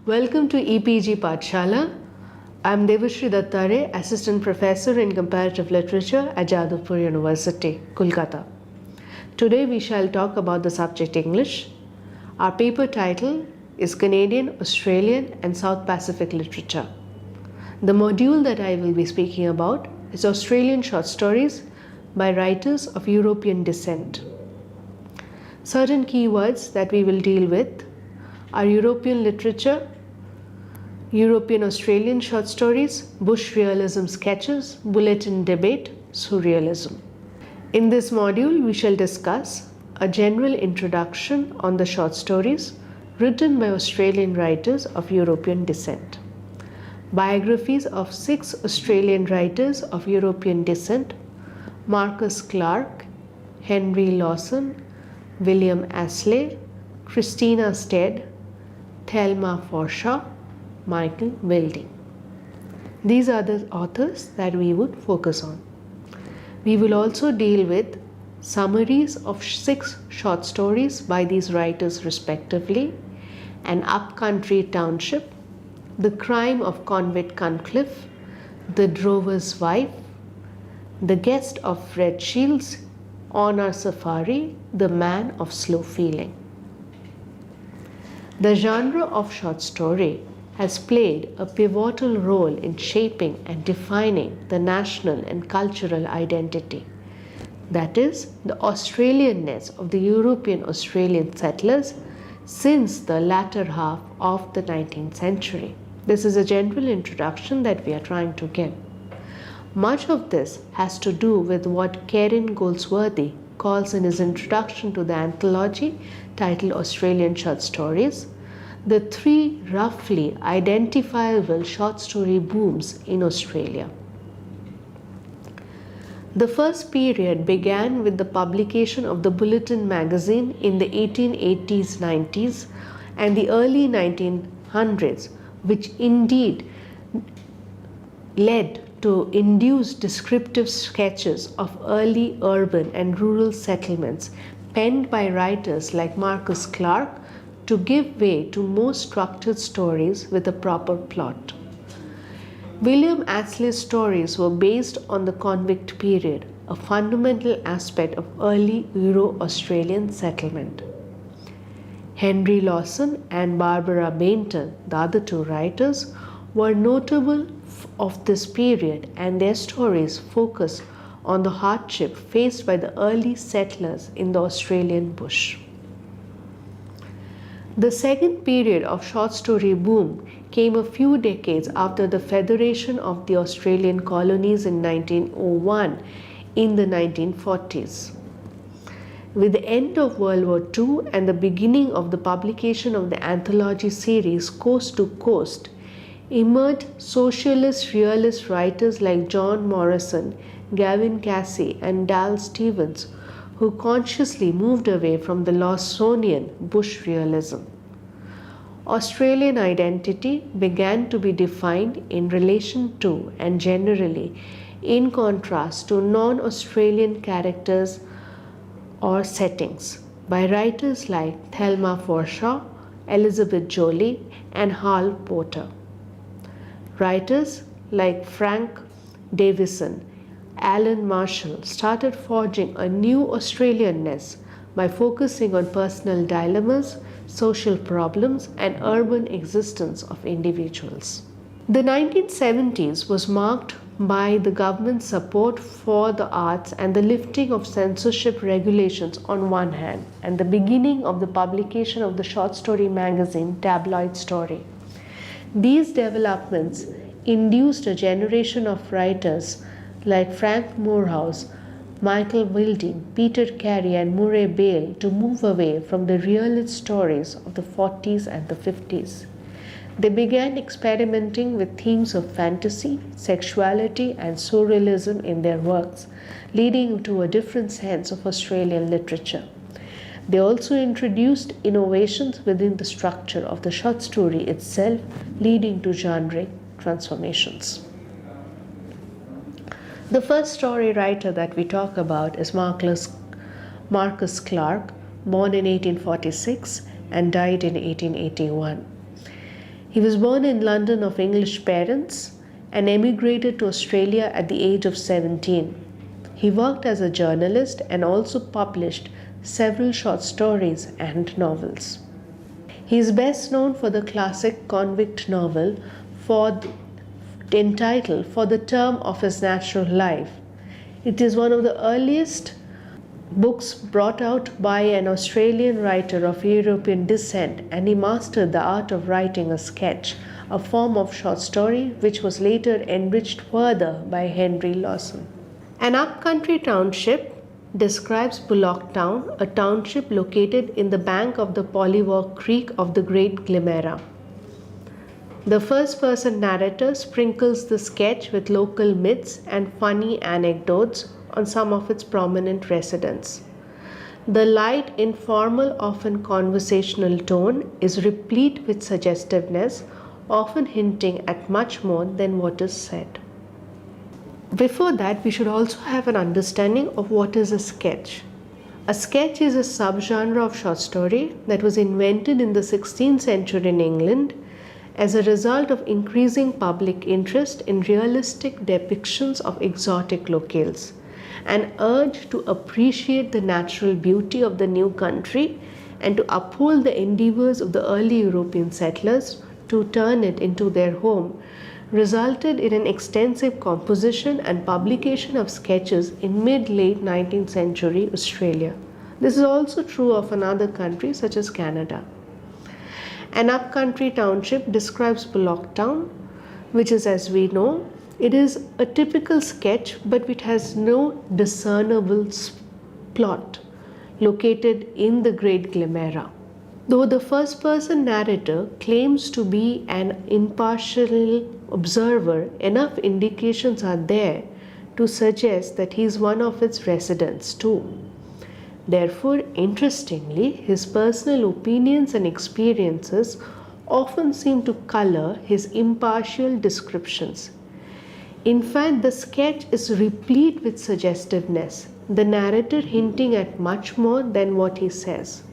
Welcome to EPG Pathshala. I'm Devashri Dattare, Assistant Professor in Comparative Literature at Jadavpur University, Kolkata. Today we shall talk about the subject English. Our paper title is Canadian, Australian and South Pacific Literature. The module that I will be speaking about is Australian short stories by writers of European descent. Certain keywords that we will deal with are European literature, European Australian short stories, bush realism sketches, bulletin debate, surrealism. In this module, we shall discuss a general introduction on the short stories written by Australian writers of European descent. Biographies of 6 Australian writers of European descent: Marcus Clarke, Henry Lawson, William Astley, Christina Stead, Thelma Forshaw, Michael Wilding. These are the authors that we would focus on. We will also deal with summaries of 6 short stories by these writers respectively: An Upcountry Township, The Crime of Convict Cunliffe, The Drover's Wife, The Guest of Red Shields, On Our Safari, The Man of Slow Feeling. The genre of short story has played a pivotal role in shaping and defining the national and cultural identity. That is, the Australianness of the European Australian settlers since the latter half of the 19th century. This is a general introduction that we are trying to give. Much of this has to do with what Kieran Goldsworthy calls in his introduction to the anthology titled Australian Short Stories, the 3 roughly identifiable short story booms in Australia. The first period began with the publication of the Bulletin magazine in the 1880s-90s and the early 1900s, which indeed led to induced descriptive sketches of early urban and rural settlements penned by writers like Marcus Clarke to give way to more structured stories with a proper plot. William Astley's stories were based on the convict period, a fundamental aspect of early Euro-Australian settlement. Henry Lawson and Barbara Bainton, the other 2 writers, were notable of this period, and their stories focus on the hardship faced by the early settlers in the Australian bush. The second period of short story boom came a few decades after the Federation of the Australian Colonies in 1901 in the 1940s. With the end of World War II and the beginning of the publication of the anthology series Coast to Coast, emerged socialist realist writers like John Morrison, Gavin Casey and Dal Stevens, who consciously moved away from the Lawsonian bush realism. Australian identity began to be defined in relation to and generally in contrast to non-Australian characters or settings by writers like Thelma Forshaw, Elizabeth Joly and Hal Porter. Writers like Frank Davison, Alan Marshall started forging a new Australianness by focusing on personal dilemmas, social problems, and urban existence of individuals. The 1970s was marked by the government's support for the arts and the lifting of censorship regulations on one hand, and the beginning of the publication of the short story magazine Tabloid Story. These developments induced a generation of writers like Frank Moorhouse, Michael Wilding, Peter Carey and Murray Bale to move away from the realist stories of the 40s and the 50s. They began experimenting with themes of fantasy, sexuality and surrealism in their works, leading to a different sense of Australian literature. They also introduced innovations within the structure of the short story itself, leading to genre transformations. The first story writer that we talk about is Marcus Clarke, born in 1846 and died in 1881. He was born in London of English parents and emigrated to Australia at the age of 17. He worked as a journalist and also published several short stories and novels. He is best known for the classic convict novel entitled For the Term of His Natural Life. It is one of the earliest books brought out by an Australian writer of European descent, and he mastered the art of writing a sketch, a form of short story which was later enriched further by Henry Lawson. An upcountry township describes Bullock Town, a township located in the bank of the Pollywog Creek of the Great Glimera. The first-person narrator sprinkles the sketch with local myths and funny anecdotes on some of its prominent residents. The light, informal, often conversational tone is replete with suggestiveness, often hinting at much more than what is said. Before that, we should also have an understanding of what is a sketch. A sketch is a subgenre of short story that was invented in the 16th century in England as a result of increasing public interest in realistic depictions of exotic locales, an urge to appreciate the natural beauty of the new country and to uphold the endeavors of the early European settlers to turn it into their home, resulted in an extensive composition and publication of sketches in mid-late 19th century Australia. This is also true of another country such as Canada. An upcountry township describes Bullock Town, which is, as we know, it is a typical sketch, but it has no discernible plot, located in the Great Glimera. Though the first-person narrator claims to be an impartial observer, enough indications are there to suggest that he is one of its residents too. Therefore, interestingly, his personal opinions and experiences often seem to color his impartial descriptions. In fact, the sketch is replete with suggestiveness, the narrator hinting at much more than what he says.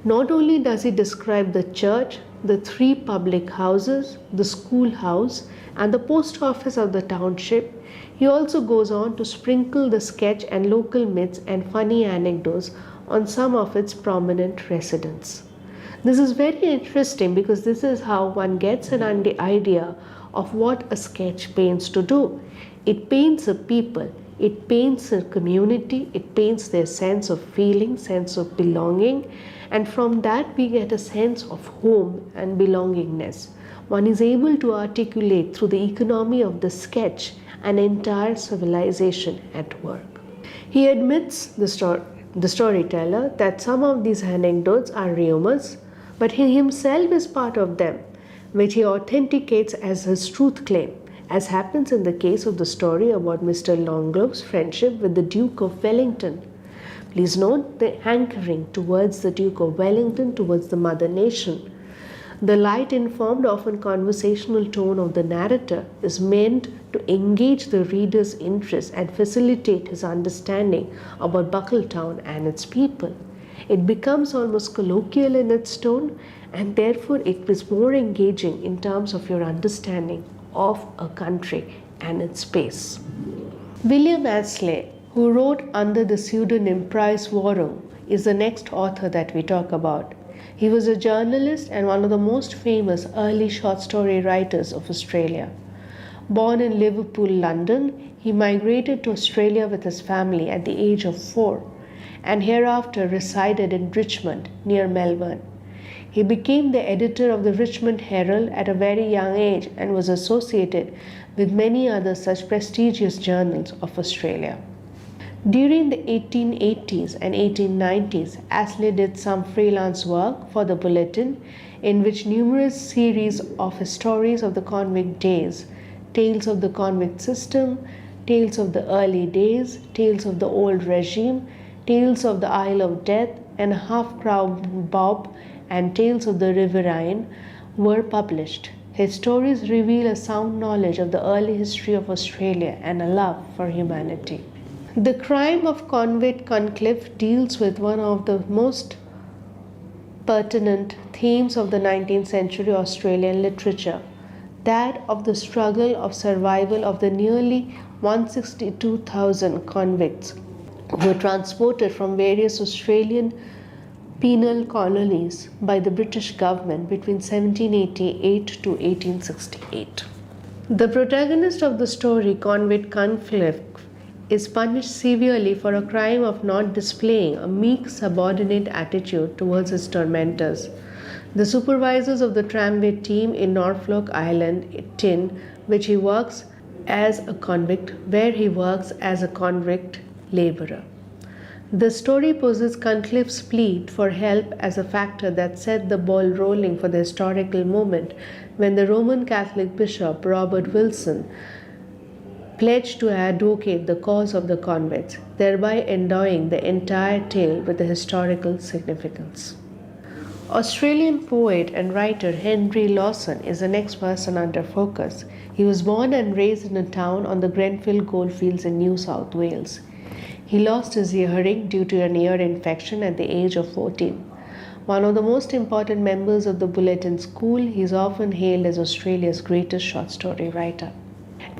Not only does he describe the church, the 3 public houses, the schoolhouse, and the post office of the township, he also goes on to sprinkle the sketch and local myths and funny anecdotes on some of its prominent residents. This is very interesting because this is how one gets an idea of what a sketch paints to do. It paints a people, it paints a community, it paints their sense of feeling, sense of belonging, and from that we get a sense of home and belongingness. One is able to articulate through the economy of the sketch an entire civilization at work. He admits, the storyteller, that some of these anecdotes are rumors, but he himself is part of them, which he authenticates as his truth claim, as happens in the case of the story about Mr. Longlove's friendship with the Duke of Wellington. Please note the hankering towards the Duke of Wellington, towards the mother nation. The light-informed, often conversational tone of the narrator is meant to engage the reader's interest and facilitate his understanding about Buckletown and its people. It becomes almost colloquial in its tone, and therefore it is more engaging in terms of your understanding of a country and its space. William Astley, who wrote under the pseudonym Price Warren, is the next author that we talk about. He was a journalist and one of the most famous early short story writers of Australia. Born in Liverpool, London, he migrated to Australia with his family at the age of 4 and hereafter resided in Richmond, near Melbourne. He became the editor of the Richmond Herald at a very young age and was associated with many other such prestigious journals of Australia. During the 1880s and 1890s, Astley did some freelance work for the Bulletin, in which numerous series of his stories of the convict days, Tales of the Convict System, Tales of the Early Days, Tales of the Old Regime, Tales of the Isle of Death, and Half-Crown Bob, and Tales of the Riverine were published. His stories reveal a sound knowledge of the early history of Australia and a love for humanity. The Crime of Convict Cunliffe deals with one of the most pertinent themes of the 19th century Australian literature, that of the struggle of survival of the nearly 162,000 convicts who were transported from various Australian penal colonies by the British government between 1788 to 1868. The protagonist of the story, convict Cunliffe, is punished severely for a crime of not displaying a meek, subordinate attitude towards his tormentors. The supervisors of the tramway team in Norfolk Island, which he works as a convict, where he works as a convict laborer. The story poses Cunliffe's plea for help as a factor that set the ball rolling for the historical moment when the Roman Catholic bishop Robert Wilson pledged to advocate the cause of the convicts, thereby endowing the entire tale with a historical significance. Australian poet and writer Henry Lawson is the next person under focus. He was born and raised in a town on the Grenfell goldfields in New South Wales. He lost his hearing due to an ear infection at the age of 14. One of the most important members of the Bulletin School, he is often hailed as Australia's greatest short story writer.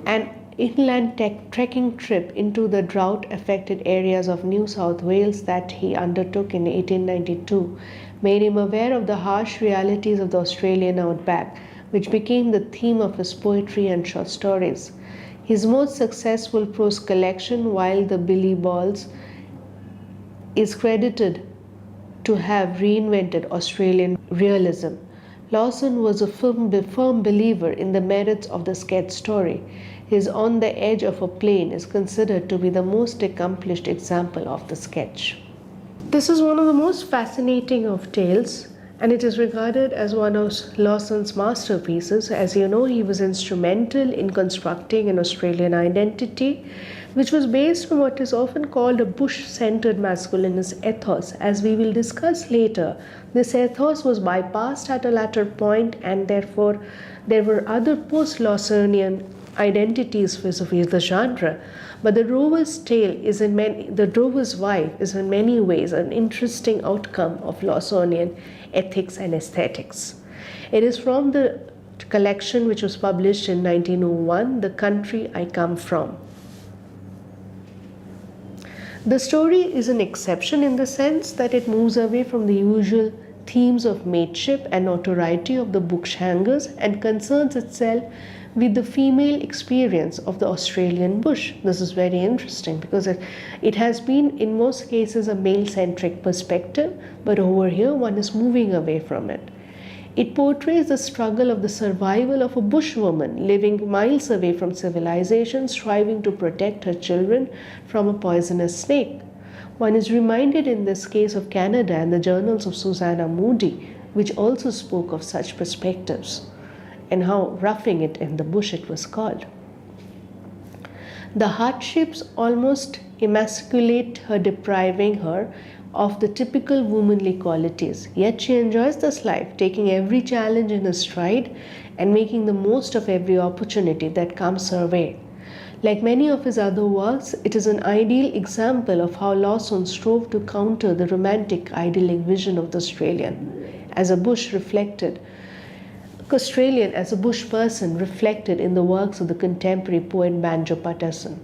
An inland trekking trip into the drought-affected areas of New South Wales that he undertook in 1892 made him aware of the harsh realities of the Australian outback, which became the theme of his poetry and short stories. His most successful prose collection, Wild the Billy Balls, is credited to have reinvented Australian realism. Lawson was a firm believer in the merits of the sketch story. His On the Edge of a Plain is considered to be the most accomplished example of the sketch. This is one of the most fascinating of tales, and it is regarded as one of Lawson's masterpieces. As you know, he was instrumental in constructing an Australian identity, which was based on what is often called a bush-centered masculinist ethos. As we will discuss later, this ethos was bypassed at a later point, and therefore there were other post-Lawsonian identities vis-a-vis the genre. But the Drover's Wife is in many ways an interesting outcome of Lawsonian ethics and aesthetics. It is from the collection which was published in 1901, The Country I Come From. The story is an exception in the sense that it moves away from the usual themes of mateship and notoriety of the booksellers and concerns itself with the female experience of the Australian bush. This is very interesting because it has been in most cases a male-centric perspective, but over here one is moving away from it. It portrays the struggle of the survival of a bushwoman living miles away from civilization, striving to protect her children from a poisonous snake. One is reminded in this case of Canada and the journals of Susanna Moodie, which also spoke of such perspectives and how roughing it in the bush it was called. The hardships almost emasculate her, depriving her of the typical womanly qualities. Yet she enjoys this life, taking every challenge in her stride and making the most of every opportunity that comes her way. Like many of his other works, it is an ideal example of how Lawson strove to counter the romantic idyllic vision of the Australian as a bush person reflected in the works of the contemporary poet Banjo Paterson,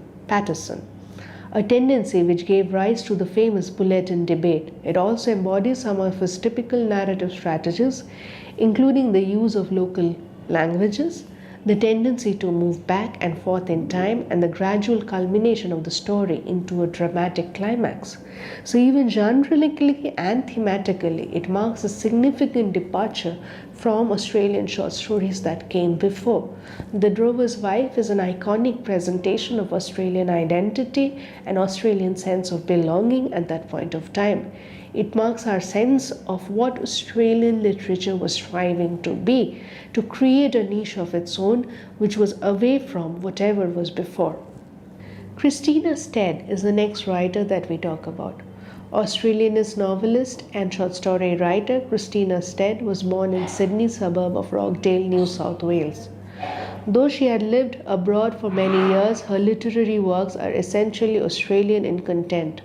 a tendency which gave rise to the famous Bulletin debate. It also embodies some of his typical narrative strategies, including the use of local languages, the tendency to move back and forth in time, and the gradual culmination of the story into a dramatic climax. So even genreically and thematically, it marks a significant departure from Australian short stories that came before. The Drover's Wife is an iconic presentation of Australian identity and Australian sense of belonging at that point of time. It marks our sense of what Australian literature was striving to be, to create a niche of its own which was away from whatever was before. Christina Stead is the next writer that we talk about. Australianist novelist and short story writer Christina Stead was born in Sydney suburb of Rockdale, New South Wales. Though she had lived abroad for many years, her literary works are essentially Australian in content.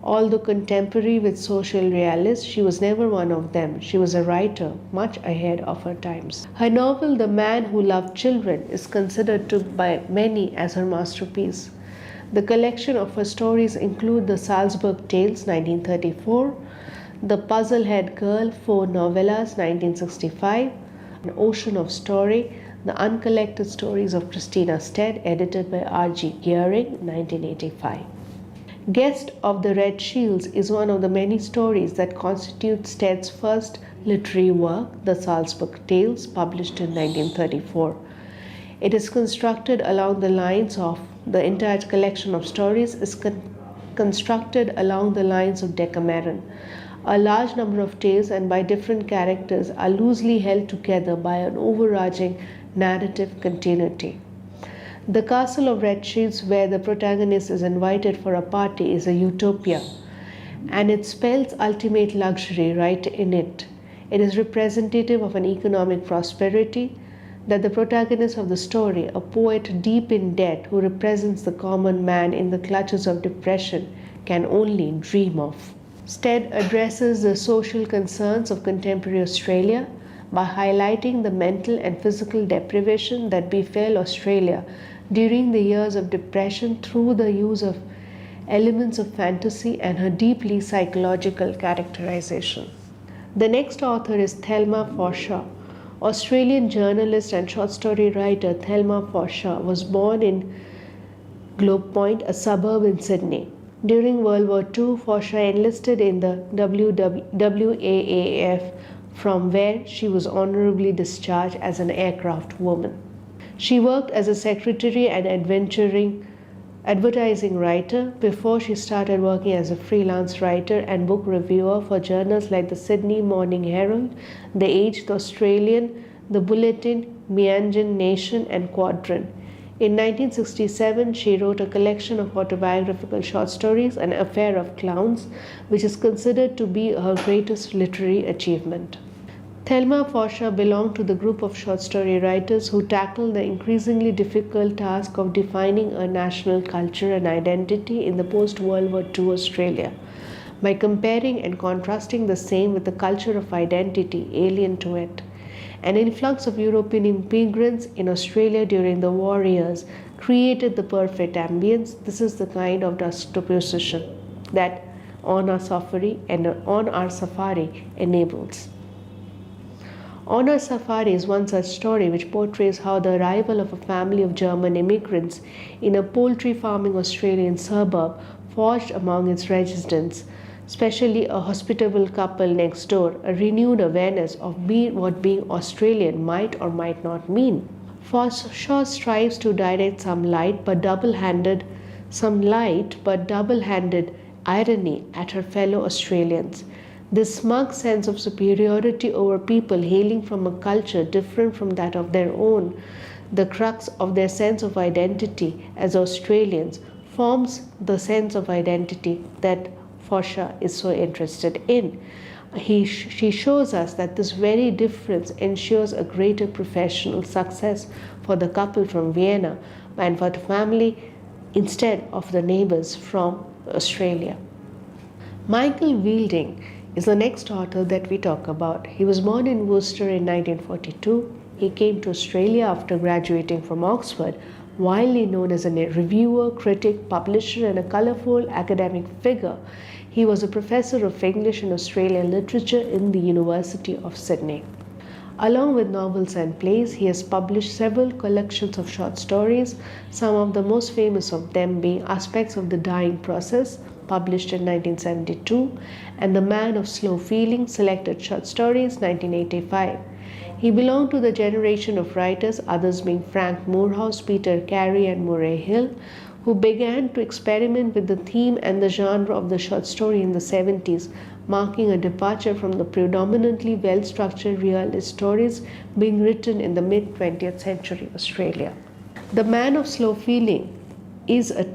Although contemporary with social realists, she was never one of them. She was a writer much ahead of her times. Her novel, The Man Who Loved Children, is considered by many as her masterpiece. The collection of her stories include the Salzburg Tales, 1934, The Puzzlehead Girl, 4 novellas, 1965, An Ocean of Story, The Uncollected Stories of Christina Stead, edited by R.G. Gearing, 1985. Guest of the Red Shields is one of the many stories that constitute Stead's first literary work, The Salzburg Tales, published in 1934. It is constructed along the lines of the entire collection of stories is constructed along the lines of Decameron. A large number of tales and by different characters are loosely held together by an overarching narrative continuity. The castle of Red Shields, where the protagonist is invited for a party, is a utopia, and it spells ultimate luxury right in it. It is representative of an economic prosperity that the protagonist of the story, a poet deep in debt who represents the common man in the clutches of depression, can only dream of. Stead addresses the social concerns of contemporary Australia by highlighting the mental and physical deprivation that befell Australia during the years of depression through the use of elements of fantasy and her deeply psychological characterization. The next author is Thelma Forshaw. Australian journalist and short story writer Thelma Forshaw was born in Globe Point, a suburb in Sydney. During World War II, Forshaw enlisted in the WAAF, from where she was honorably discharged as an aircraft woman. She worked as a secretary and advertising writer before she started working as a freelance writer and book reviewer for journals like the Sydney Morning Herald, The Age, The Australian, The Bulletin, Meanjin Nation, and Quadrant. In 1967, she wrote a collection of autobiographical short stories, An Affair of Clowns, which is considered to be her greatest literary achievement. Thelma Forshaw belonged to the group of short story writers who tackled the increasingly difficult task of defining a national culture and identity in the post-World War II Australia by comparing and contrasting the same with the culture of identity alien to it. An influx of European immigrants in Australia during the war years created the perfect ambience. This is the kind of juxtaposition that On Our Safari enables. On Our Safari is one such story which portrays how the arrival of a family of German immigrants in a poultry farming Australian suburb forged among its residents, especially a hospitable couple next door, a renewed awareness of what being Australian might or might not mean. Forshaw strives to direct some light but double-handed irony at her fellow Australians. This smug sense of superiority over people hailing from a culture different from that of their own, the crux of their sense of identity as Australians, forms the sense of identity that Forshaw is so interested in. She shows us that this very difference ensures a greater professional success for the couple from Vienna and for the family instead of the neighbors from Australia. Michael Wilding is the next author that we talk about. He was born in Worcester in 1942. He came to Australia after graduating from Oxford, widely known as a reviewer, critic, publisher, and a colourful academic figure. He was a professor of English and Australian literature in the University of Sydney. Along with novels and plays, he has published several collections of short stories, some of the most famous of them being Aspects of the Dying Process, published in 1972, and The Man of Slow Feeling, Selected Short Stories, 1985. He belonged to the generation of writers, others being Frank Moorhouse, Peter Carey, and Murray Hill, who began to experiment with the theme and the genre of the short story in the 70s, marking a departure from the predominantly well-structured realist stories being written in the mid-20th century Australia. The Man of Slow Feeling is a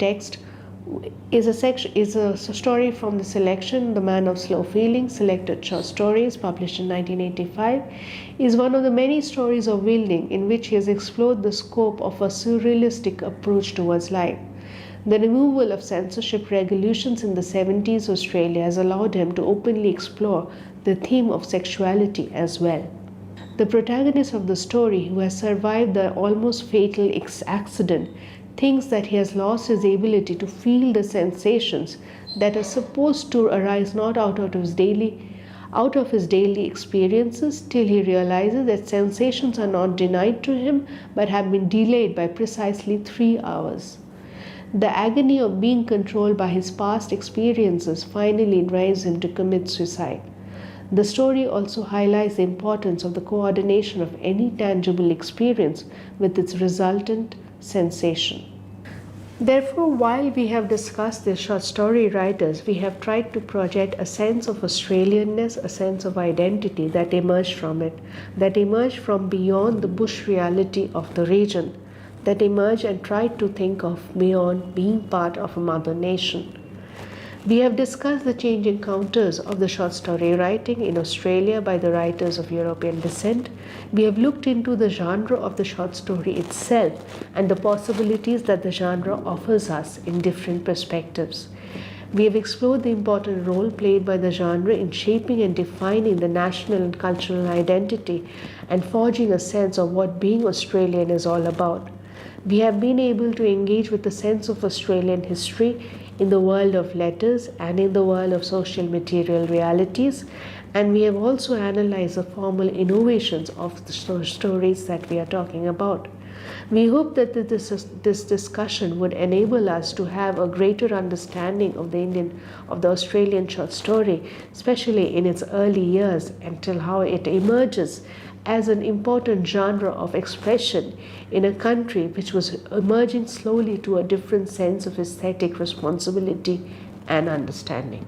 story from the selection The Man of Slow Feeling, Selected Short Stories, published in 1985, is one of the many stories of Wilding in which he has explored the scope of a surrealistic approach towards life. The removal of censorship regulations in the 70s Australia has allowed him to openly explore the theme of sexuality as well. The protagonist of the story, who has survived the almost fatal accident, thinks that he has lost his ability to feel the sensations that are supposed to arise not out of his daily experiences, till he realizes that sensations are not denied to him but have been delayed by precisely 3 hours. The agony of being controlled by his past experiences finally drives him to commit suicide. The story also highlights the importance of the coordination of any tangible experience with its resultant sensation. Therefore, while we have discussed the short story writers, we have tried to project a sense of Australianness, a sense of identity that emerged from it, that emerged from beyond the bush reality of the region, that emerged and tried to think of beyond being part of a mother nation. We have discussed the changing counters of the short story writing in Australia by the writers of European descent. We have looked into the genre of the short story itself and the possibilities that the genre offers us in different perspectives. We have explored the important role played by the genre in shaping and defining the national and cultural identity and forging a sense of what being Australian is all about. We have been able to engage with the sense of Australian history in the world of letters and in the world of social material realities, and we have also analyzed the formal innovations of the stories that we are talking about. We hope that this discussion would enable us to have a greater understanding of the Australian short story, especially in its early years, until how it emerges as an important genre of expression in a country which was emerging slowly to a different sense of aesthetic responsibility and understanding.